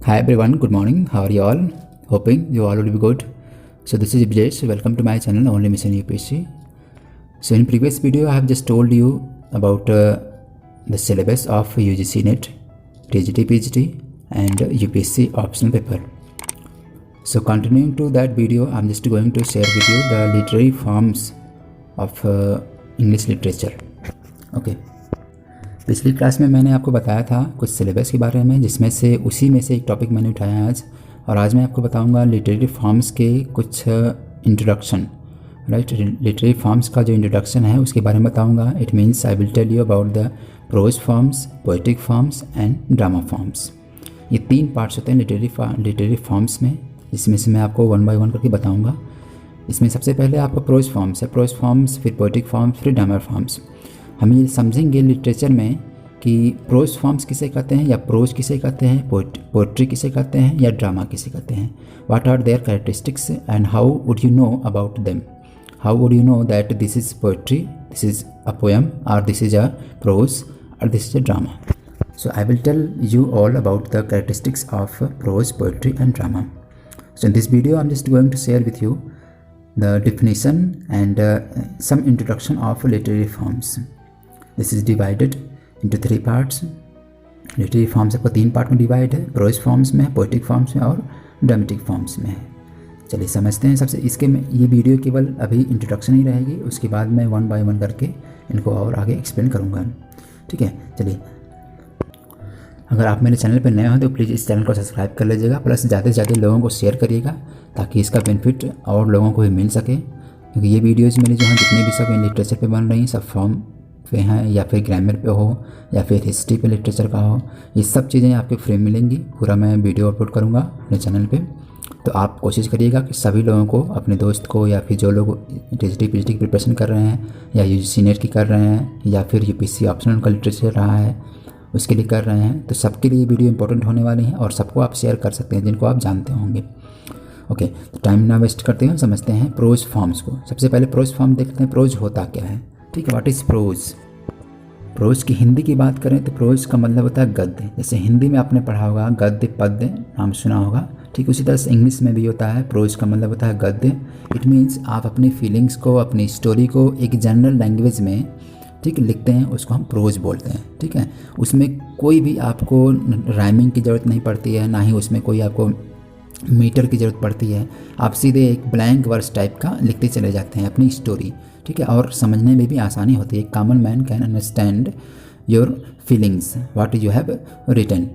Hi everyone, good morning. How are you all? Hoping you all will be good. So this is Ibjesh. Welcome to my channel Only Mission UPSC. So in previous video I have just told you about the syllabus of UGC NET, TGT, PGT and UPSC optional paper. So continuing to that video, I'm just going to share with you the literary forms of English literature. Okay. पिछली class में मैंने आपको बताया था कुछ syllabus के बारे में, जिसमें से उसी में से एक टॉपिक मैंने उठाया आज, और आज मैं आपको बताऊंगा लिटरेरी फॉर्म्स के कुछ इंट्रोडक्शन. राइट, लिटरेरी फॉर्म्स का जो इंट्रोडक्शन है उसके बारे में बताऊंगा. It means I will tell you about the prose forms, poetic forms and drama forms. ये तीन पार्ट्स होते हैं लिटरेरी फॉर्म्स में, जिसमें से मैं आपको वन बाय वन करके बताऊँगा. इसमें सबसे पहले आपका प्रोज फॉर्म्स है, प्रोज फॉर्म्स, फिर पोएटिक फॉर्म्स, फिर ड्रामा फॉर्म्स. हम ये समझेंगे लिटरेचर में कि प्रोज फॉर्म्स किसे कहते हैं या प्रोज किसे कहते हैं, पोएट्री किसे कहते हैं या ड्रामा किसे कहते हैं. What are their characteristics and how would you know about them. How would you know that this is poetry, this is a poem, और दिस इज़ अ प्रोज, और this is a drama. So I will tell you all about the characteristics of prose, poetry and drama. So in this video I'm just going to share with you the definition and some introduction of literary forms. This is divided into three parts. Literary forms आपको तीन part में divide है, pros forms में, poetic forms में और dramatic forms में है. चलिए समझते हैं. सबसे इसके में ये वीडियो केवल अभी इंट्रोडक्शन ही रहेगी, उसके बाद मैं वन बाय वन करके इनको और आगे एक्सप्लेन करूँगा. ठीक है, चलिए. अगर आप मेरे चैनल पर नए हो तो प्लीज़ इस चैनल को सब्सक्राइब कर लीजिएगा, प्लस ज़्यादा से ज़्यादा लोगों को शेयर करिएगा ताकि इसका बेनिफिट और लोगों को भी मिल सके. क्योंकि ये वीडियोज़ मेरे जो हैं जितने भी सब लिटरेचर पे बन रही हैं, सब फॉर्म पे हैं या फिर ग्रामर पे हो या फिर हिस्ट्री पे लिटरेचर का हो, ये सब चीज़ें आपको फ्री मिलेंगी. पूरा मैं वीडियो अपलोड करूँगा अपने चैनल पे. तो आप कोशिश करिएगा कि सभी लोगों को, अपने दोस्त को या फिर जो लोग टीजीटी पीजीटी की प्रिपरेशन कर रहे हैं या यूजीसी नेट की कर रहे हैं या फिर यूपीएससी ऑप्शनल का लिटरेचर रहा है उसके लिए कर रहे हैं, तो सबके लिए वीडियो इंपॉर्टेंट होने वाली है और सबको आप शेयर कर सकते हैं जिनको आप जानते होंगे. ओके, तो टाइम ना वेस्ट करते हैं, समझते हैं प्रोज फॉर्म्स को. सबसे पहले प्रोज फॉर्म देखते हैं, प्रोज होता क्या है. ठीक है, व्हाट इज़ प्रोज. प्रोज की हिंदी की बात करें तो प्रोज का मतलब होता है गद्य. जैसे हिंदी में आपने पढ़ा होगा गद्य पद्य, नाम सुना होगा. ठीक उसी तरह से इंग्लिश में भी होता है, प्रोज का मतलब होता है गद्य. इट मीन्स आप अपनी फीलिंग्स को, अपनी स्टोरी को एक जनरल लैंग्वेज में ठीक लिखते हैं, उसको हम प्रोज बोलते हैं. ठीक है, उसमें कोई भी आपको राइमिंग की ज़रूरत नहीं पड़ती है, ना ही उसमें कोई आपको मीटर की ज़रूरत पड़ती है. आप सीधे एक ब्लैंक वर्स टाइप का लिखते चले जाते हैं अपनी स्टोरी. ठीक है, और समझने में भी आसानी होती है. Common man can understand your feelings what you have written.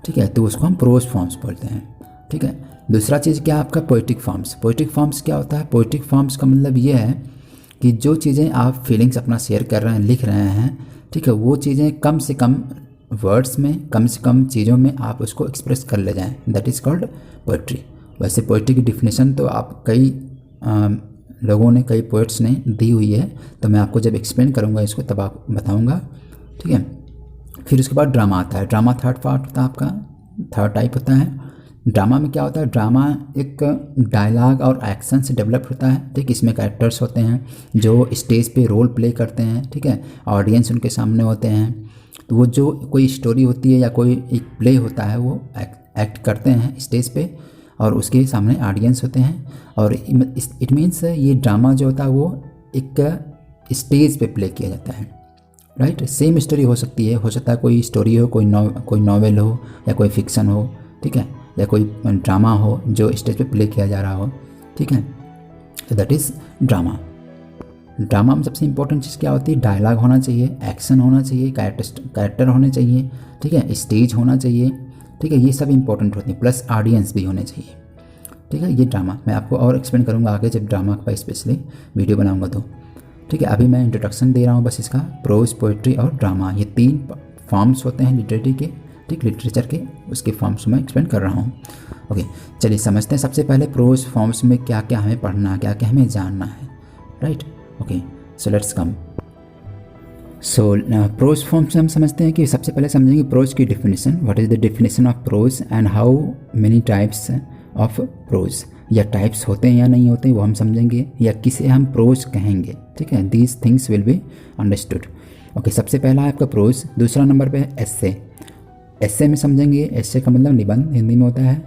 ठीक है, तो उसको हम प्रोज फॉर्म्स बोलते हैं. ठीक है, दूसरा चीज़ क्या है आपका पोएटिक फॉर्म्स. पोएटिक फॉर्म्स क्या होता है. पोएटिक फॉर्म्स का मतलब ये है कि जो चीज़ें आप फीलिंग्स अपना शेयर कर रहे हैं, लिख रहे हैं, ठीक है, वो चीज़ें कम से कम वर्ड्स में, कम से कम चीज़ों में आप उसको एक्सप्रेस कर ले जाएं. That is called poetry. वैसे पोएट्री की डिफिनेशन तो आप कई लोगों ने, कई पोएट्स ने दी हुई है, तो मैं आपको जब एक्सप्लेन करूँगा इसको तब आप बताऊँगा. ठीक है, फिर उसके बाद ड्रामा आता है. ड्रामा थर्ड पार्ट होता है आपका, थर्ड टाइप होता है. ड्रामा में क्या होता है. ड्रामा एक डायलॉग और एक्शन से डेवलप होता है. ठीक, इसमें कैरेक्टर्स होते हैं जो स्टेज पे रोल प्ले करते हैं. ठीक है, ऑडियंस उनके सामने होते हैं, तो वो जो कोई स्टोरी होती है या कोई एक प्ले होता है वो एक्ट करते हैं स्टेज पे और उसके सामने ऑडियंस होते हैं. और इट मीन्स ये ड्रामा जो होता है वो एक स्टेज पे प्ले किया जाता है. राइट, सेम स्टोरी हो सकती है, हो सकता है कोई स्टोरी हो, कोई नॉवेल हो या कोई फिक्सन हो. ठीक है, या कोई ड्रामा हो जो स्टेज पे प्ले किया जा रहा हो. ठीक है, तो दैट इज़ ड्रामा. ड्रामा में सबसे इंपॉर्टेंट चीज़ क्या होती है. डायलॉग होना चाहिए, एक्शन होना चाहिए, कैरेक्टर होने चाहिए. ठीक है, स्टेज होना चाहिए. ठीक है, ये सब इंपॉर्टेंट होती है, प्लस ऑडियंस भी होने चाहिए. ठीक है, ये ड्रामा मैं आपको और एक्सप्लेन करूँगा आगे जब ड्रामा का स्पेशली वीडियो बनाऊँगा तो. ठीक है, अभी मैं इंट्रोडक्शन दे रहा हूँ बस इसका. प्रोज, पोएट्री और ड्रामा, ये तीन फॉर्म्स होते हैं लिटरेरी के. ठीक, लिटरेचर के उसके फॉर्म्स में एक्सप्लेन कर रहा हूँ. ओके, चलिए समझते हैं. सबसे पहले प्रोज फॉर्म्स में क्या क्या हमें पढ़ना है, क्या क्या हमें जानना है. Right, okay, so let's come. So prose forms से हम समझते हैं कि सबसे पहले समझेंगे प्रोज की definition. What is the definition of pros and how many types of pros. या टाइप्स होते हैं या नहीं होते वो हम समझेंगे, या किसे हम प्रोज कहेंगे. ठीक है, these things will be understood. Okay, सबसे पहला है आपका प्रोज. दूसरा नंबर पे है एस्से. एस्से में समझेंगे, एस्से का मतलब निबंध हिंदी में होता है।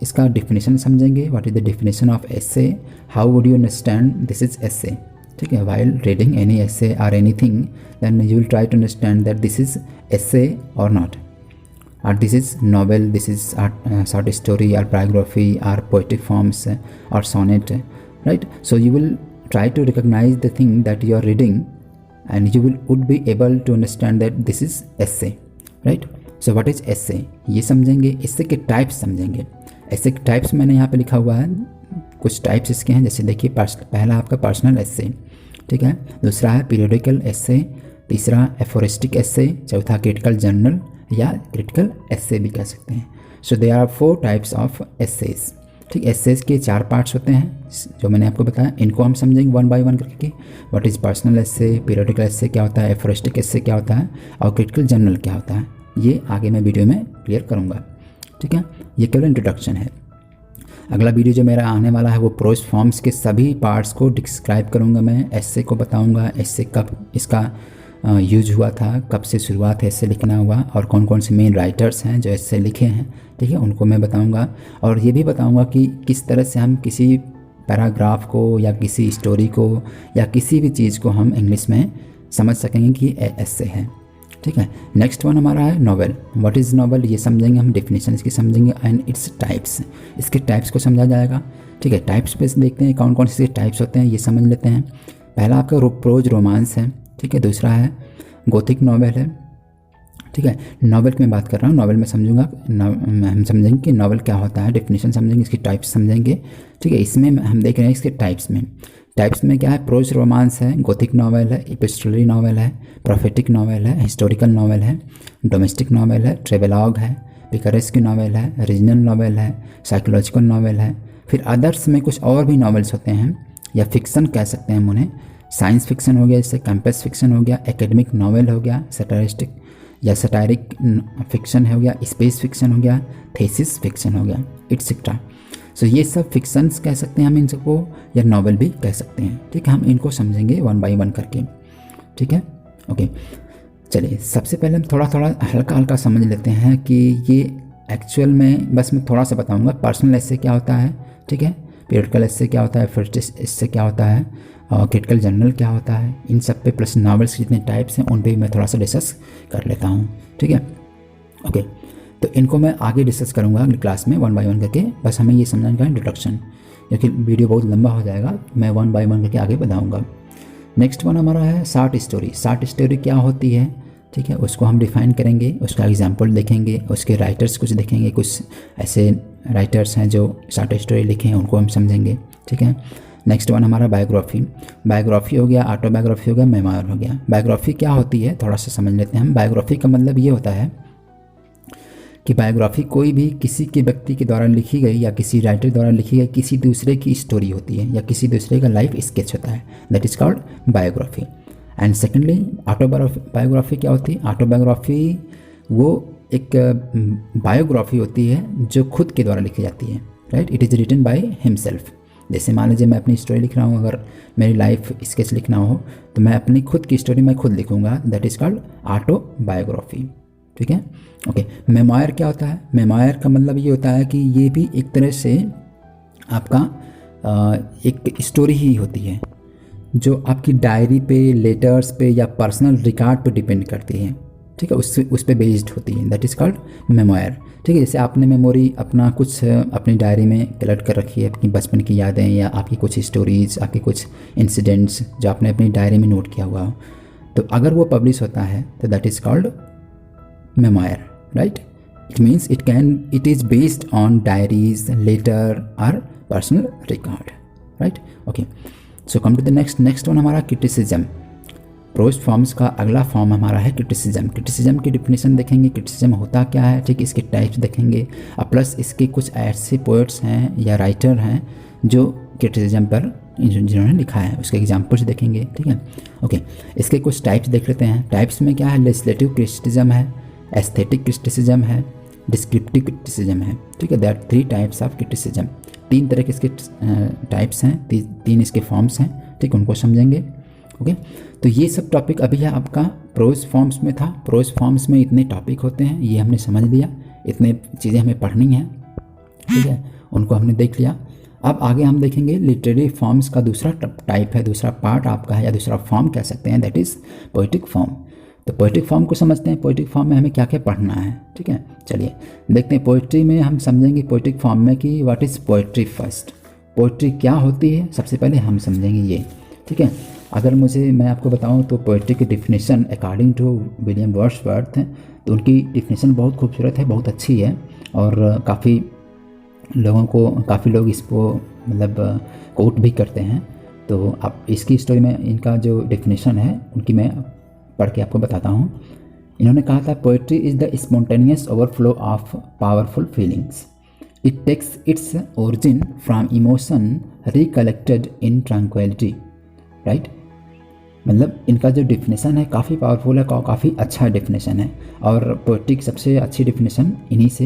इसका डिफिनेशन समझेंगे, what is the definition of essay, how would you understand this is essay. ठीक है, वाइल रीडिंग एनी एस्से और anything then you will try to understand that this is essay और not, or this is novel, this is short story or biography or poetic forms or sonnet, right? So you will try to recognize the thing that you are reading and you would be able to understand that this is essay, right? So what is essay, ये समझेंगे। essay के types समझेंगे। essay के types मैंने यहाँ पे लिखा हुआ है, कुछ types इसके हैं, जैसे देखिए पहला आपका पर्सनल essay, ठीक है, दूसरा है पीरियडिकल essay, तीसरा एफोरिस्टिक essay, चौथा क्रिटिकल जर्नल या क्रिटिकल एस्से भी कह सकते हैं। सो दे आर 4 टाइप्स ऑफ एस्सेज। ठीक, एस्सेज के 4 पार्ट्स होते हैं जो मैंने आपको बताया, इनको हम समझेंगे 1 बाय 1 करके। What is personal essay, periodical essay क्या होता है, एफोरिस्टिक एस्से क्या होता है और क्रिटिकल जर्नल क्या होता है, ये आगे मैं वीडियो में क्लियर करूँगा। ठीक है, ये केवल इंट्रोडक्शन है। अगला वीडियो जो मेरा आने वाला है वो प्रोज फॉर्म्स के सभी पार्ट्स को डिस्क्राइब करूँगा मैं, एस्से को बताऊँगा, एस्से कब इसका यूज हुआ था, कब से शुरुआत है ऐसे लिखना हुआ और कौन कौन से मेन राइटर्स हैं जो ऐसे लिखे हैं। ठीक है, उनको मैं बताऊंगा और ये भी बताऊंगा कि किस तरह से हम किसी पैराग्राफ को या किसी स्टोरी को या किसी भी चीज़ को हम इंग्लिश में समझ सकेंगे कि ऐसे है। ठीक है, नेक्स्ट वन हमारा है नॉवेल। व्हाट इज़ नॉवेल, ये समझेंगे हम, डेफिनेशन इसकी समझेंगे एंड इट्स टाइप्स, इसके टाइप्स को समझा जाएगा। ठीक है, टाइप्स पे देखते हैं कौन कौन से टाइप्स होते हैं, ये समझ लेते हैं। पहला आपका प्रोज रोमांस है, ठीक है, दूसरा है गोथिक नॉवेल है। ठीक है, नॉवेल की मैं बात कर रहा हूँ, नॉवेल में समझूंगा, हम समझेंगे कि नॉवेल क्या होता है, डेफिनेशन समझेंगे, इसकी टाइप्स समझेंगे। ठीक है, इसमें हम देख रहे हैं इसके टाइप्स में क्या है, प्रोज रोमांस है, गोथिक नॉवेल है, एपिस्टोलरी नॉवेल है, प्रोफेटिक नॉवेल है, हिस्टोरिकल नॉवेल है, डोमेस्टिक नॉवेल है, ट्रेवलॉग है, पिकरेस्क नॉवेल है, रीजनल नॉवेल है, साइकोलॉजिकल नॉवेल है। फिर अदर्स में कुछ और भी नॉवेल्स होते हैं या फिक्सन कह सकते हैं हम उन्हें, साइंस फिक्शन हो गया, जैसे कैंपस फिक्शन हो गया, एकेडमिक नॉवेल हो गया, सटारिस्टिक या सटारिक फिक्शन हो गया, स्पेस फिक्शन हो गया, थेसिस फिक्शन हो गया, एटसेट्रा। सो ये सब फिक्शंस कह सकते हैं हम इन सबको, या नॉवेल भी कह सकते हैं। ठीक है, हम इनको समझेंगे 1 बाय 1 करके। ठीक है, ओके, चलिए सबसे पहले हम थोड़ा हल्का हल्का समझ लेते हैं कि ये एक्चुअल में, बस मैं थोड़ा सा बताऊँगा पर्सनल एस्से क्या होता है, ठीक है, पीरियडिकल एस्से क्या होता है, एफोरिस्टिक एस्से क्या होता है और क्रिटिकल जर्नल क्या होता है, इन सब पे प्लस नॉवेल्स जितने टाइप्स हैं उन पे मैं थोड़ा सा डिस्कस कर लेता हूँ। ठीक है, ओके, तो इनको मैं आगे डिस्कस करूँगा अगली क्लास में 1 बाय 1 करके, बस हमें ये समझने का इंट्रोडक्शन, क्योंकि वीडियो बहुत लंबा हो जाएगा, मैं 1 बाय 1 करके आगे बताऊँगा। नेक्स्ट वन हमारा है शॉर्ट स्टोरी। शॉर्ट स्टोरी क्या होती है, ठीक है, उसको हम डिफ़ाइन करेंगे, उसका एग्जाम्पल देखेंगे, उसके राइटर्स कुछ देखेंगे, कुछ ऐसे राइटर्स हैं जो शॉर्ट स्टोरी लिखे हैं उनको हम समझेंगे। ठीक है, नेक्स्ट वन हमारा बायोग्राफी हो गया, ऑटोबायोग्राफी हो गया, मेमोयर हो गया। बायोग्राफी क्या होती है थोड़ा सा समझ लेते हैं हम। बायोग्राफी का मतलब ये होता है कि बायोग्राफी कोई भी किसी के व्यक्ति के द्वारा लिखी गई या किसी राइटर द्वारा लिखी गई किसी दूसरे की स्टोरी होती है या किसी दूसरे का लाइफ स्केच होता है, that is called biography. And secondly autobiography क्या होती है, ऑटोबायोग्राफी वो एक बायोग्राफी होती है जो खुद के द्वारा लिखी जाती है, right, it is written by himself. जैसे मान लीजिए मैं अपनी स्टोरी लिख रहा हूँ, अगर मेरी लाइफ स्केच लिखना हो तो मैं अपनी खुद की स्टोरी मैं खुद लिखूँगा, दैट इज़ कॉल्ड ऑटोबायोग्राफी। ठीक है, ओके। मेमोयर क्या होता है, मेमोयर का मतलब ये होता है कि ये भी एक तरह से आपका एक स्टोरी ही होती है जो आपकी डायरी पे, लेटर्स पे या पर्सनल रिकॉर्ड पे डिपेंड करती है। ठीक है, उस पे बेस्ड होती है, दैट इज़ कॉल्ड मेमोयर। ठीक है, जैसे आपने मेमोरी अपना कुछ अपनी डायरी में कलेक्ट कर रखी है, अपनी बचपन की यादें या आपकी कुछ स्टोरीज, आपके कुछ इंसिडेंट्स जो आपने अपनी डायरी में नोट किया हुआ हो, तो अगर वो पब्लिश होता है तो that is called memoir, right. It means it is based on diaries, letter और personal record, right, okay. So come to the next one हमारा क्रिटिसिज्म। प्रोज फॉर्म्स का अगला फॉर्म हमारा है क्रिटिसिज्म। क्रिटिसिज्म की डिफिनेशन देखेंगे, क्रिटिसिज्म होता क्या है, ठीक, इसके टाइप्स देखेंगे और प्लस इसके कुछ ऐसे पोएट्स हैं या राइटर हैं जो क्रिटिसिज्म पर जिन्होंने लिखा है, उसके एग्जाम्पल्स देखेंगे। ठीक है, ओके। इसके कुछ टाइप्स देख लेते हैं। टाइप्स में क्या है, लेजिस्लेटिव क्रिटिसिज्म है, एस्थेटिक क्रिटिसिज्म है, डिस्क्रिप्टिव क्रिटिसिज्म है। ठीक है, दैट 3 टाइप्स ऑफ क्रिटिसिज्म। 3 तरह के इसके टाइप्स हैं, 3 इसके फॉर्म्स हैं। ठीक, उनको समझेंगे। ओके, तो ये सब टॉपिक अभी है आपका प्रोज फॉर्म्स में था। प्रोज फॉर्म्स में इतने टॉपिक होते हैं, ये हमने समझ लिया, इतने चीज़ें हमें पढ़नी हैं, ठीक है, उनको हमने देख लिया। अब आगे हम देखेंगे लिटरेरी फॉर्म्स का दूसरा टाइप है, दूसरा पार्ट आपका है, या दूसरा फॉर्म कह सकते हैं, दैट इज़ पोएटिक फॉर्म। तो पोएटिक फॉर्म को समझते हैं, पोएटिक फॉर्म में हमें क्या क्या पढ़ना है, ठीक है। चलिए देखते हैं, पोएट्री में हम समझेंगे पोएटिक फॉर्म में कि what is poetry first, poetry क्या होती है सबसे पहले हम समझेंगे ये, ठीक है। अगर मैं आपको बताऊं तो पोएट्री की definition according to William Wordsworth, तो उनकी डिफिनेशन बहुत खूबसूरत है, बहुत अच्छी है, और काफ़ी लोग इसको मतलब कोट भी करते हैं। तो आप इसकी स्टोरी में इनका जो डिफिनेशन है उनकी मैं पढ़ के आपको बताता हूँ। इन्होंने कहा था, poetry is the spontaneous overflow of powerful feelings, it takes its origin from emotion recollected in tranquillity, right. मतलब इनका जो डिफिनेशन है काफ़ी पावरफुल है, काफ़ी अच्छा डिफिनेशन है, और पोएट्री की सबसे अच्छी डिफिनेशन इन्हीं से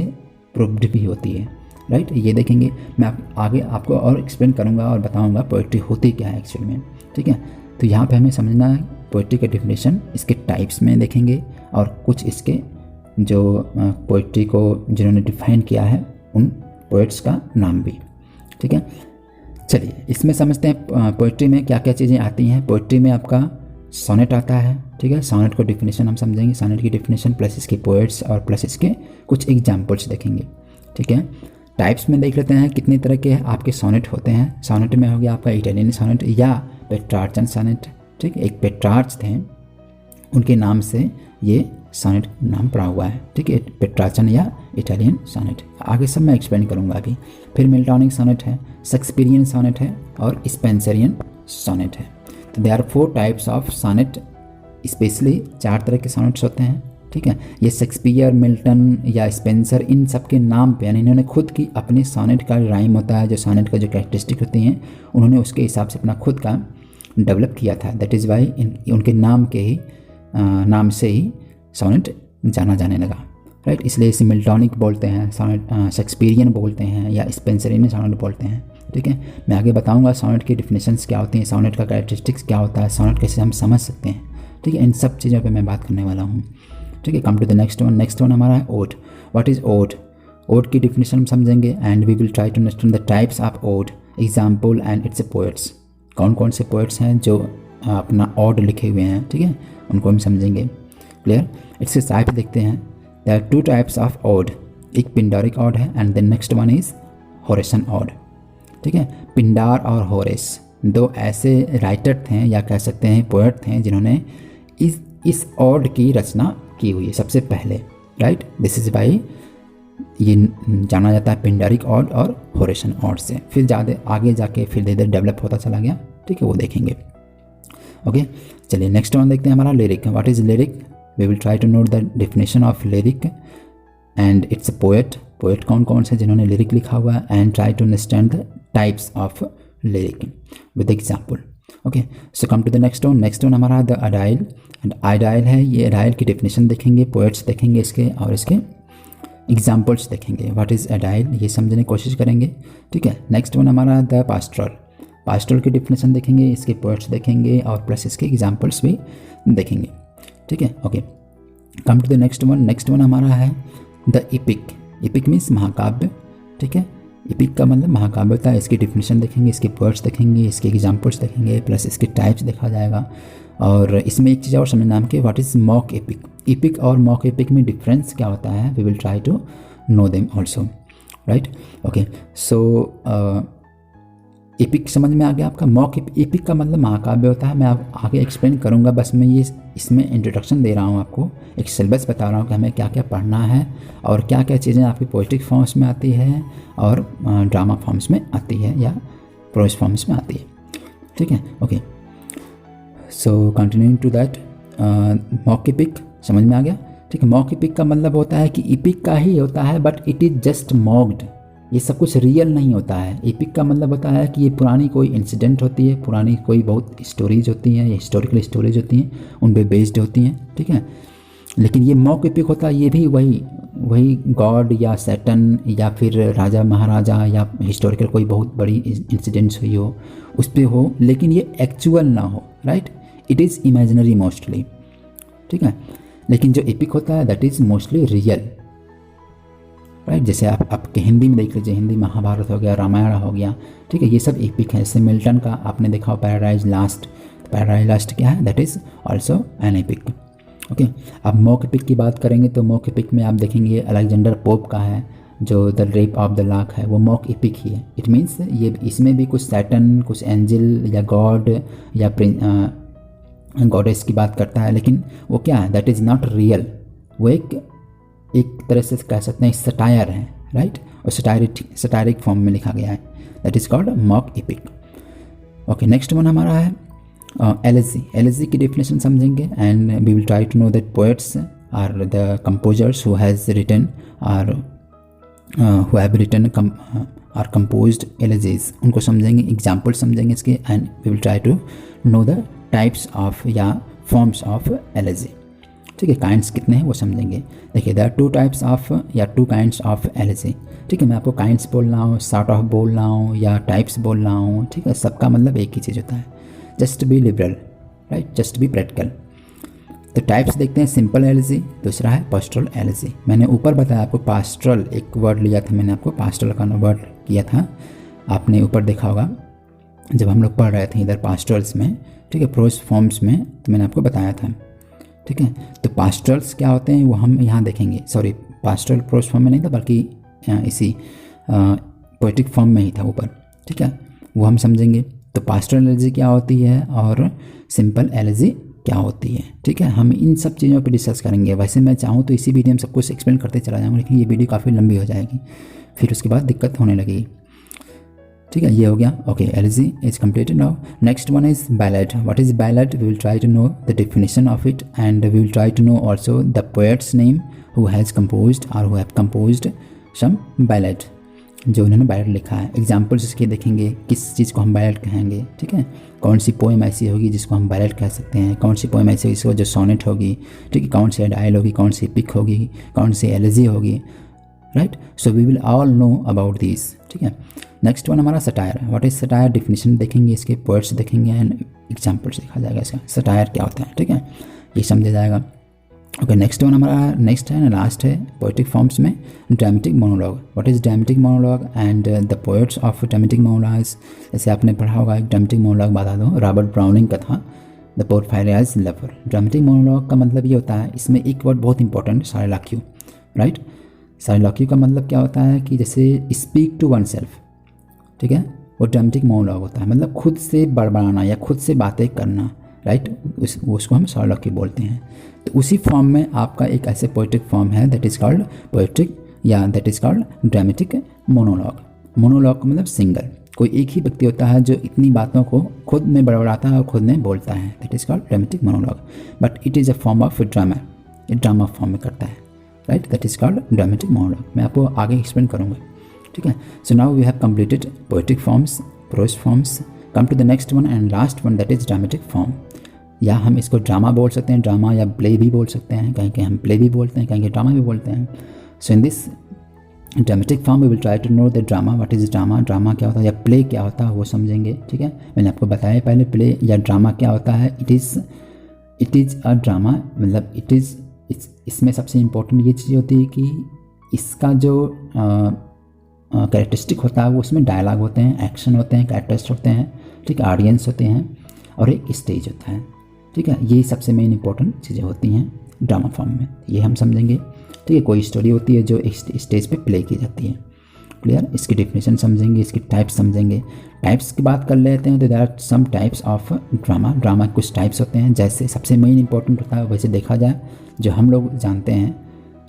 प्रूव्ड भी होती है, राइट। ये देखेंगे, मैं आगे आपको और एक्सप्लेन करूँगा और बताऊँगा पोएट्री होती क्या है एक्चुअल में, ठीक है। तो यहाँ पे हमें समझना है पोएट्री का डिफिनेशन, इसके टाइप्स में देखेंगे, और कुछ इसके जो पोएट्री को जिन्होंने डिफाइन किया है उन पोएट्स का नाम भी, ठीक है। चलिए इसमें समझते हैं पोएट्री में क्या क्या चीज़ें आती हैं। पोएट्री में आपका सोनेट आता है, ठीक है। सोनेट को डिफिनेशन हम समझेंगे, सोनेट की डिफिनेशन प्लस इसके पोएट्स और प्लस इसके कुछ एग्जाम्पल्स देखेंगे, ठीक है। टाइप्स में देख लेते हैं कितने तरह के आपके सोनेट होते हैं। सोनेट में हो गया आपका इटालियन सोनेट या पेट्रार्चन सोनेट, ठीक है। एक पेट्रार्च थे, उनके नाम से ये सोनेट नाम पड़ा हुआ है, ठीक है, पेट्रार्चन या इटालियन सोनेट। आगे सब मैं एक्सप्लेन करूँगा अभी। फिर मिल्टॉनिक सोनेट है, शेक्सपियरियन सोनेट है, और स्पेंसरियन सोनेट है। तो they are 4 types of sonnet, specially 4 तरह के सोनेट्स होते हैं, ठीक है। ये शेक्सपियर, मिल्टन या स्पेंसर, इन सब के नाम पे यानी इन्होंने खुद की अपने सोनेट का राइम होता है, जो सोनेट का जो कैरेक्टरिस्टिक होती हैं, उन्होंने उसके हिसाब से अपना खुद का डेवलप किया था। दैट इज़ वाई उनके नाम से ही सोनेट जाना जाने लगा, राइट। इसलिए इसे मिल्टॉनिक बोलते हैं सोनेट, शेक्सपियरियन बोलते हैं, या स्पेंसरियन सोनेट बोलते हैं, ठीक है। मैं आगे बताऊंगा सोनेट की डिफिनेशंस क्या होती हैं, सोनेट का कैरेक्टरिस्टिक्स क्या होता है, सोनेट कैसे हम समझ सकते हैं, ठीक है। इन सब चीज़ों पे मैं बात करने वाला हूँ, ठीक है। Come to the next one हमारा है ode. What is ode? Ode की डिफिनेशन हम समझेंगे, and we will try to understand the types of ode, example and its poets. कौन कौन से पोएट्स हैं जो अपना ओड लिखे हुए हैं, ठीक है, उनको हम समझेंगे, क्लियर। इसके टाइप देखते हैं। There are 2 types of ode, एक पिंडारिक ओड है and then next one is Horatian ode, ठीक है। पिंडार और होरेस 2 ऐसे राइटर थे या कह सकते हैं पोएट थे जिन्होंने इस ओड की रचना की हुई है सबसे पहले, राइट। दिस इज़ वाई ये जाना जाता है पिंडारिक ओड और होरेशन ओड से। फिर ज़्यादा आगे जाके फिर धीरे धीरे डेवलप होता चला गया, ठीक है, वो देखेंगे, ओके। चलिए नेक्स्ट वन देखते हैं हमारा lyric. What is lyric? We will try to note the definition of lyric and its a poet. Poet कौन कौन से जिन्होंने लिरिक लिखा हुआ है, and try to understand the types of lyric with example, okay. So come to the next one हमारा the idyll. And idyll है, ये अडाइल की डिफिनेशन देखेंगे, पोएट्स देखेंगे इसके, और इसके एग्जाम्पल्स देखेंगे। व्हाट इज़ अडाइल ये समझने की कोशिश करेंगे, ठीक है। नेक्स्ट वन हमारा द पास्टोरल। पास्टोरल की डिफिनेशन देखेंगे, इसके पोएट्स देखेंगे, और प्लस इसके एग्जाम्पल्स भी देखेंगे, ठीक है, okay. Come to the next one हमारा है द इपिक। इपिक मीन्स महाकाव्य, ठीक है। इपिक का मतलब महाकाव्य होता है। इसकी डिफिनेशन देखेंगे, इसके पोएट्स देखेंगे, इसके एग्जाम्पल्स देखेंगे, प्लस इसके टाइप्स देखा जाएगा। और इसमें एक चीज़ और समझना है कि what is mock epic. Epic और मॉक एपिक में डिफरेंस क्या होता है, we will try to know them also, right, okay. So epic समझ में आ गया आपका। मॉक एपिक का मतलब महाकाव्य होता है, मैं आप आगे एक्सप्लेन करूँगा, बस मैं ये इसमें इंट्रोडक्शन दे रहा हूँ आपको, एक सिलेबस बता रहा हूँ कि हमें क्या क्या पढ़ना है और क्या क्या चीज़ें आपकी पोएटिक फॉर्म्स में आती है और ड्रामा फॉर्म्स में आती है या प्रोज फॉर्म्स में आती है, ठीक है, okay. So continuing to that, mock epic समझ में आ गया, ठीक है। मॉक एपिक का मतलब होता है कि एपिक का ही होता है but it is just mocked, ये सब कुछ रियल नहीं होता है। एपिक का मतलब होता है कि ये पुरानी कोई इंसिडेंट होती है, पुरानी कोई बहुत स्टोरीज होती हैं या हिस्टोरिकल स्टोरीज होती हैं, उन पे बेस्ड होती हैं, ठीक है। लेकिन ये मॉक एपिक होता है, ये भी वही गॉड या सैटन या फिर राजा महाराजा या हिस्टोरिकल कोई बहुत बड़ी इंसिडेंट्स हुई हो उस पर हो, लेकिन ये एक्चुअल ना हो, right. It is imaginary mostly, ठीक है। लेकिन जो एपिक होता है that is mostly real, right. जैसे आप आपके हिंदी में देख लीजिए, हिंदी महाभारत हो गया, रामायण हो गया, ठीक है, ये सब एपिक है। जैसे मिल्टन का आपने देखा हो पैराडाइज लास्ट, पैराडाइज लास्ट क्या है, that is also an epic, okay. अब मॉक एपिक की बात करेंगे तो मॉक एपिक में आप देखेंगे अलेक्जेंडर पोप का है जो द रेप ऑफ द लाक है, वो मॉक एपिक ही है। इट मीन्स ये इसमें भी कुछ सैटन, कुछ एंजल या गॉड या गॉडेस की बात करता है, लेकिन वो क्या है, दैट इज़ नॉट रियल। वो एक तरह से कह सकते हैं सटायर है, राइट। और सटायरिक फॉर्म में लिखा गया है, that is called mock epic, okay. Next one हमारा है एलेजी। एलेजी की डेफिनेशन समझेंगे and we will try to know that poets are the composers who has written are who have written or composed elegies, उनको समझेंगे, example समझेंगे इसके, and we will try to know the types of या forms of elegy, ठीक है। Kinds कितने हैं वो समझेंगे। देखिए देयर आर 2 टाइप्स ऑफ या 2 काइंड्स ऑफ एलेजी, ठीक है। मैं आपको काइंड्स बोल रहा हूँ, सॉर्ट ऑफ बोल रहा हूँ या टाइप्स बोल रहा हूँ, ठीक है, सबका मतलब एक ही चीज़ होता है, just be liberal, right, just be practical. तो टाइप्स देखते हैं, सिंपल एलेजी, दूसरा है पास्टोरल एलेजी। मैंने ऊपर बताया आपको पास्टोरल एक वर्ड लिया था, मैंने आपको पास्टोरल का वर्ड किया था, आपने ऊपर देखा होगा जब हम लोग पढ़ रहे थे इधर पास्टोरल्स में, ठीक है, प्रोज फॉर्म्स में, तो मैंने आपको बताया था, ठीक है। तो पास्टोरल्स क्या होते हैं वो हम यहाँ देखेंगे, सॉरी पास्टोरल प्रोज फॉर्म में नहीं था बल्कि इसी पोएटिक फॉर्म में ही था ऊपर, ठीक है, वो हम समझेंगे। तो पास्टोरल एलेजी क्या होती है और सिंपल एलेजी क्या होती है, ठीक है, हम इन सब चीज़ों पे डिस्कस करेंगे। वैसे मैं चाहूँ तो इसी वीडियो में सब कुछ एक्सप्लेन करते चला जाऊँगा, लेकिन ये वीडियो काफ़ी लंबी हो जाएगी, फिर उसके बाद दिक्कत होने लगेगी, ठीक है। ये हो गया, okay, elegy is completed. Now next one is ballad. What is ballad? We will try to know the definition of it and we will try to know also the poets name who has composed और who have composed some ballad, जो उन्होंने ballad लिखा है। Examples इसके देखेंगे, किस चीज़ को हम बैलेड कहेंगे, ठीक है, कौन सी पोएम ऐसी होगी जिसको हम बैलेड कह सकते हैं, कौन सी पोएम ऐसी होगी जिसको जो सोनेट होगी, ठीक है, कौन सी डायल होगी, कौन सी पिक होगी, कौन सी एलेजी होगी, right. So we will all know about this, ठीक है। नेक्स्ट वन हमारा satire. What is satire? Definition देखेंगे, इसके पोएट्स देखेंगे एंड एग्जाम्पल्स देखा जाएगा इसका, सटायर क्या होता है, ठीक है, ये समझा जाएगा, ओके। नेक्स्ट वन हमारा नेक्स्ट है, लास्ट है पोएटिक फॉर्म्स में dramatic monologue. What is dramatic monologue and the poets of dramatic monologues? जैसे आपने पढ़ा होगा, एक ड्रामेटिक मोनोलॉग बता दो, रॉबर्ट ब्राउनिंग का था, द पोर्फायरियाज लवर। ड्रामेटिक मोनोलॉग का मतलब ये होता है, इसमें एक वर्ड बहुत इंपॉर्टेंट, साइलॉक्यू, राइट। साइलॉक्यू का मतलब क्या होता है कि जैसे स्पीक टू वन सेल्फ, ठीक है, वो ड्रामेटिक मोनोलॉग होता है, मतलब खुद से बड़बड़ाना या खुद से बातें करना, राइट, उसको हम साइलॉक्यू बोलते हैं। तो उसी फॉर्म में आपका एक ऐसे पोएटिक फॉर्म है दैट इज़ कॉल्ड पोएटिक या that is called dramatic monologue. Monologue का मतलब सिंगल, कोई एक ही व्यक्ति होता है जो इतनी बातों को खुद में बड़बड़ाता है और खुद में बोलता है, that is called dramatic monologue, but it is a form of drama, ये ड्रामा फॉर्म में करता है, right, that is called dramatic monologue. मैं आपको आगे एक्सप्लेन करूँगा, ठीक है। So now we have completed poetic forms, prose forms, come to the next one and last one that is dramatic form, या हम इसको ड्रामा बोल सकते हैं, ड्रामा या प्ले भी बोल सकते हैं, कहीं कहीं हम प्ले भी बोलते हैं, कहीं कहीं ड्रामा भी बोलते हैं। So in this dramatic form we will try to know the drama, what is drama, drama क्या होता है या प्ले क्या होता है वो समझेंगे, ठीक है। मैंने आपको बताया पहले प्ले या ड्रामा क्या होता है, इट इज़ अ ड्रामा, मतलब इसमें सबसे इम्पोर्टेंट ये चीज़ होती है कि इसका जो कैरेक्टरिस्टिक होता है वो उसमें डायलॉग होते हैं, एक्शन होते हैं, कैरेक्टर्स होते हैं, ठीक है, ऑडियंस होते हैं और एक स्टेज होता है, ठीक है। ये सबसे मेन इंपॉर्टेंट चीज़ें होती हैं ड्रामा फॉर्म में, ये हम समझेंगे, ठीक है। कोई स्टोरी होती है जो एक स्टेज पे प्ले की जाती है, क्लियर। इसकी डेफिनेशन समझेंगे, इसकी टाइप्स समझेंगे। टाइप्स की बात कर लेते हैं तो there are some types of drama. Drama के कुछ टाइप्स होते हैं, जैसे सबसे मेन इंपॉर्टेंट होता है वैसे देखा जाए जो हम लोग जानते हैं,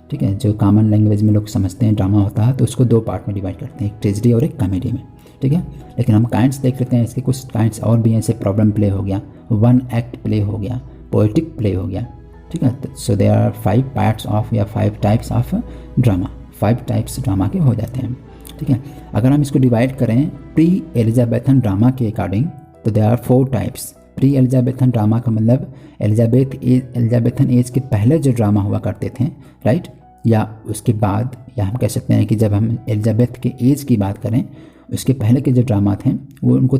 ठीक है, जो कॉमन लैंग्वेज में लोग समझते हैं ड्रामा होता है, तो उसको 2 पार्ट में डिवाइड करते हैं, एक ट्रेजेडी और एक कॉमेडी में, ठीक है। लेकिन हम काइंड्स देख लेते हैं, इसके कुछ काइंड्स और भी हैं, जैसे प्रॉब्लम प्ले हो गया, 1 एक्ट प्ले हो गया, पोएटिक प्ले हो गया, ठीक है। So there are 5 parts of या 5 types of drama, 5 types drama के हो जाते हैं, ठीक है। अगर हम इसको डिवाइड करें प्री एलिजाबेथन ड्रामा के अकॉर्डिंग तो there are 4 types. Pre Elizabethan drama का मतलब एलिजाबेथन एज के पहले जो ड्रामा हुआ करते थे, राइट, या उसके बाद, या हम कह सकते हैं कि जब हम एलिजाबेथ के एज की बात करें उसके पहले के जो ड्रामा थे वो उनको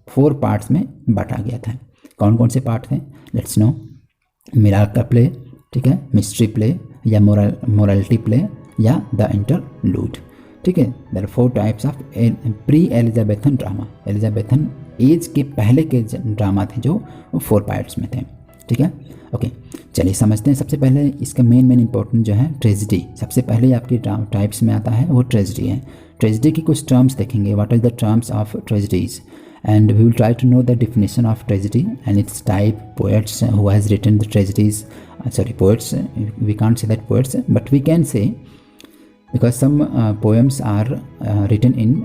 4 पार्ट्स में बांटा गया था। कौन कौन से पार्ट थे, लेट्स नो। मिराकल प्ले, ठीक है, मिस्ट्री प्ले या मोरालिटी प्ले या द इंटरलूड, ठीक है। There are 4 types of pre Elizabethan drama. Elizabethan age के पहले के ड्रामा थे जो 4 पार्ट्स में थे, ठीक है। ओके, चलिए समझते हैं। सबसे पहले इसका मेन इंपॉर्टेंट जो है ट्रेजिडी, सबसे पहले आपके टाइप्स में आता है वो ट्रेजिडी है। ट्रेजिडी की कुछ टर्म्स देखेंगे, what are the terms of tragedies, and we will try to know the definition of tragedy and its type, poets who has written the tragedies, poets, we can't say that poets, but we can say because some poems are written in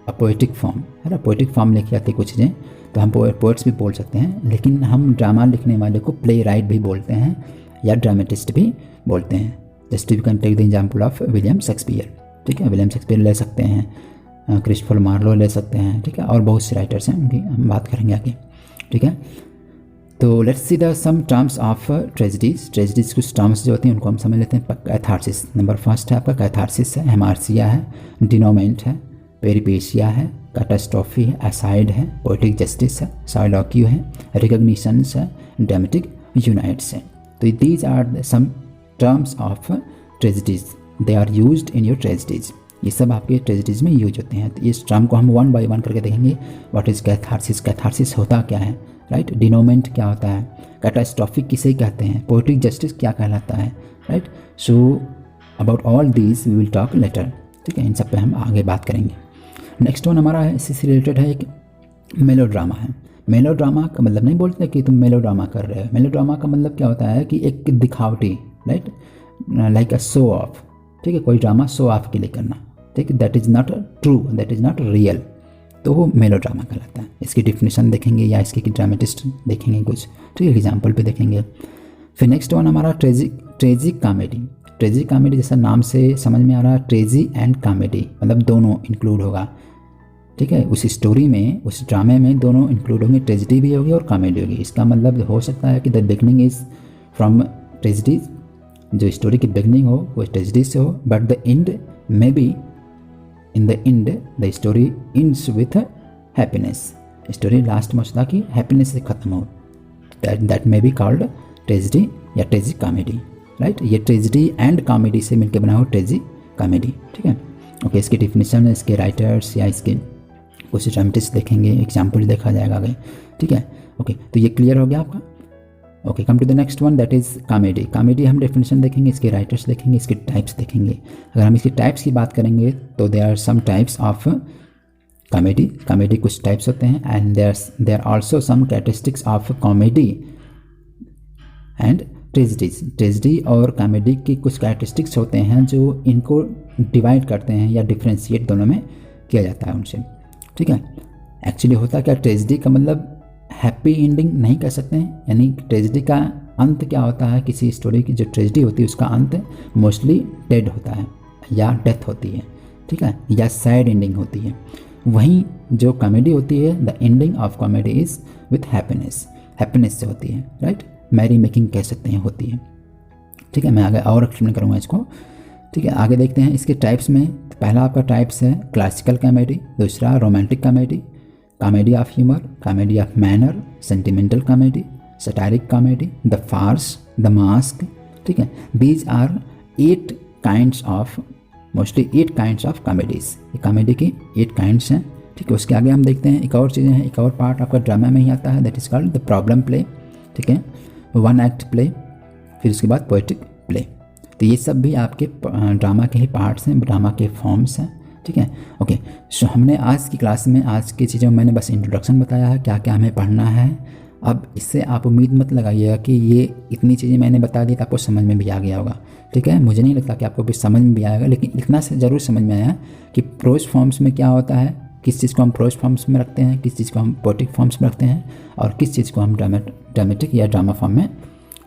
a poetic form, है ना, poetic form लिखी जाती है कुछ चीज़ें, तो हम poets भी बोल सकते हैं, लेकिन हम ड्रामा लिखने वाले को प्ले राइट भी बोलते हैं या ड्रामेटिस्ट भी बोलते हैं। Just you can take the example of William Shakespeare, ठीक है, विलियम शेक्सपियर ले सकते हैं, क्रिस्टोफर मार्लो ले सकते हैं, ठीक है, और बहुत से राइटर्स हैं, उनकी हम बात करेंगे आगे, ठीक है। तो let's see the some terms of tragedies. Tragedies कुछ टर्म्स जो होती हैं उनको हम समझ लेते हैं। कैथारसिस, नंबर फर्स्ट है आपका कैथारसिस है, हेमार्सिया है, डिनोमेंट है, पेरिपेशिया है, कैटास्ट्रॉफी है, असाइड है, पोएटिक जस्टिस है, साइलॉक्यू है, रिकॉग्निशंस है, ड्रामेटिक यूनाइट्स है। तो these are some terms of tragedies, they are used in your tragedies. ये सब आपके ट्रेजिडीज में यूज होते हैं। तो इस टर्म को हम 1 बाय 1 करके देखेंगे। व्हाट इज़ कैथारसिस, कैथारसिस होता क्या है, राइट। डिनोमेंट क्या होता है, कैटास्ट्रॉफी किसे कहते हैं, पोएटिक जस्टिस क्या कहलाता है, राइट। So about all these we will talk later, ठीक है, इन सब पे हम आगे बात करेंगे। नेक्स्ट वन हमारा है, इससे रिलेटेड है, एक मेलोड्रामा है। मेलोड्रामा का मतलब नहीं बोलते कि तुम मेलोड्रामा कर रहे हो। मेलोड्रामा का मतलब क्या होता है कि एक दिखावटी, right, like a show off, ठीक है, कोई ड्रामा शो ऑफ के लिए करना, ठीक है, that is not true, that is not real, तो वो मेलोड्रामा कहलाता है। इसकी डिफिनेशन देखेंगे या इसके ड्रामेटिस्ट देखेंगे कुछ, ठीक है, एग्जाम्पल पे देखेंगे। फिर नेक्स्ट वन हमारा ट्रेजिक कॉमेडी। ट्रेजिक कॉमेडी जैसा नाम से समझ में आ रहा है, ट्रेजी एंड कॉमेडी, मतलब दोनों इंक्लूड होगा, ठीक है, उस स्टोरी में, उस ड्रामे में दोनों इंक्लूड होंगे, ट्रेजिडी भी होगी और कॉमेडी होगी। इसका मतलब हो सकता है कि the beginning is from tragedy, जो स्टोरी की बिगनिंग हो वो ट्रेजिडी से हो, but the end may be in the end the story ends with happiness. Story last में होता कि हैप्पीनेस से खत्म हो, that may be called tragedy या ट्रेजिक कॉमेडी, राइट। ये ट्रेजिडी एंड कॉमेडी से मिलकर बना हो ट्रेजिक कॉमेडी, ठीक है। ओके, इसकी डिफिनेशन, इसके राइटर्स या इसके कुछ ड्रामेटिस्ट देखेंगे, एग्जाम्पल देखा जाएगा आगे, ठीक है। ओके, तो ये क्लियर हो गया आपका। Okay, come to the next one, that is comedy. Comedy हम डेफिनेशन देखेंगे, इसके राइटर्स देखेंगे, इसके टाइप्स देखेंगे। अगर हम इसके टाइप्स की बात करेंगे तो there are some types of comedy. Comedy कुछ टाइप्स होते हैं, and there are also some characteristics of comedy and tragedies. Tragedy और कॉमेडी की कुछ कैरेक्टरिस्टिक्स होते हैं जो इनको डिवाइड करते हैं या डिफ्रेंशिएट दोनों में किया जाता है उनसे, ठीक है। एक्चुअली होता क्या, ट्रेजिडी का मतलब हैप्पी एंडिंग नहीं कह सकते हैं, यानी ट्रेजिडी का अंत क्या होता है, किसी स्टोरी की जो ट्रेजिडी होती है उसका अंत मोस्टली डेड होता है या डेथ होती है, ठीक है, या सैड एंडिंग होती है। वहीं जो कॉमेडी होती है, the ending of comedy is with happiness, happiness से होती है, राइट, मैरी मेकिंग कह सकते हैं, होती है, ठीक है। मैं आगे और एक्सप्लेन करूँगा इसको, ठीक है। आगे देखते हैं इसके टाइप्स में। पहला आपका टाइप्स है क्लासिकल कॉमेडी, दूसरा romantic comedy, comedy of humour, comedy of manner, sentimental comedy, satiric comedy, the farce, the mask, ठीक है। These are 8 kinds of, mostly 8 kinds of comedies. ये कॉमेडी की 8 काइंड्स हैं, ठीक है। उसके आगे हम देखते हैं एक और चीज़ें हैं, एक और पार्ट आपका ड्रामा में ही आता है, that is called the problem play, ठीक है, 1 एक्ट प्ले, फिर उसके बाद पोएटिक प्ले। तो ये सब भी आपके ड्रामा के ही पार्ट्स हैं, ड्रामा के फॉर्म्स हैं, ठीक है। ओके, सो हमने आज की क्लास में, आज की चीज़ों में मैंने बस इंट्रोडक्शन बताया है, क्या क्या हमें पढ़ना है। अब इससे आप उम्मीद मत लगाइएगा कि ये इतनी चीज़ें मैंने बता दी तो आपको समझ में भी आ गया होगा, ठीक है। मुझे नहीं लगता कि आपको भी समझ में भी आएगा, लेकिन इतना से ज़रूर समझ में आया कि प्रोज फॉर्म्स में क्या होता है, किस चीज़ को हम प्रोज फॉर्म्स में रखते हैं, किस चीज़ को हम पोएटिक फॉर्म्स में रखते हैं, और किस चीज़ को हम ड्रामेटिक या ड्रामा फॉर्म में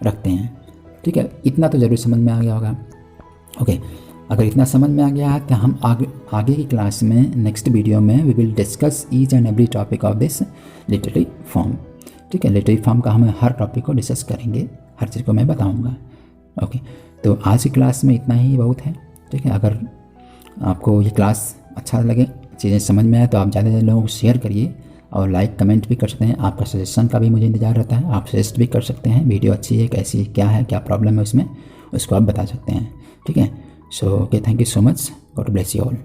रखते हैं, ठीक है। इतना तो ज़रूर समझ में आ गया होगा। ओके, अगर इतना समझ में आ गया है तो हम आगे की क्लास में, नेक्स्ट वीडियो में we will discuss each and every topic of this literary form, ठीक है। लिटरेरी फॉर्म का हम हर टॉपिक को डिस्कस करेंगे, हर चीज़ को मैं बताऊंगा। ओके, तो आज की क्लास में इतना ही बहुत है, ठीक है। अगर आपको ये क्लास अच्छा लगे, चीज़ें समझ में आए तो आप ज़्यादा से ज़्यादा लोगों को शेयर करिए और लाइक कमेंट भी कर सकते हैं। आपका सजेशन का भी मुझे इंतज़ार रहता है। आप सजेस्ट भी कर सकते हैं वीडियो अच्छी है कैसी, क्या है, क्या प्रॉब्लम है उसमें, उसको आप बता सकते हैं। ठीक है, so okay, thank you so much, God bless you all.